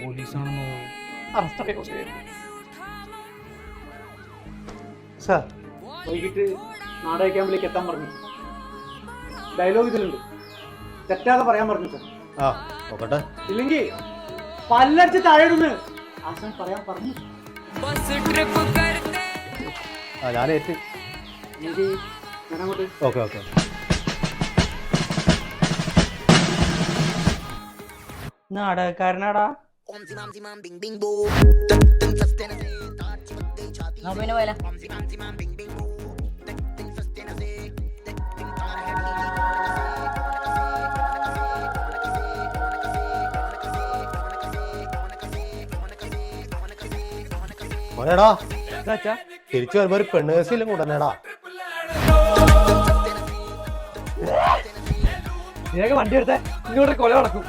പോലീസാണെന്നോ അറസ്റ്റൊക്കെ കൊണ്ടുവരും. സാർ വൈകിട്ട് നാടക ക്യാമ്പിലേക്ക് എത്താൻ പറഞ്ഞു. ഡയലോഗ് ഇതിലുണ്ട്, തെറ്റാതെ പറയാൻ പറഞ്ഞു സാർ. ആ നോക്കട്ടെ. ഇല്ലെങ്കിൽ പല്ലടിച്ച് താഴെടുന്ന് ആശാൻ പറയാൻ പറഞ്ഞു. ആ ഞാനേറ്റ്. ഞാനങ്ങോട്ട് ഓക്കെ ഓക്കെ. നാടകക്കാരനാടാ. പിന്നെ പോയാലോ? മോനേടാ തിരിച്ചു വരുമ്പോ ഒരു പെണ്ണേഴ്സിലും കൂടനേടാ. വേഗം വണ്ടി എടുത്തേ, ഇങ്ങോട്ട് കൊല നടക്കും.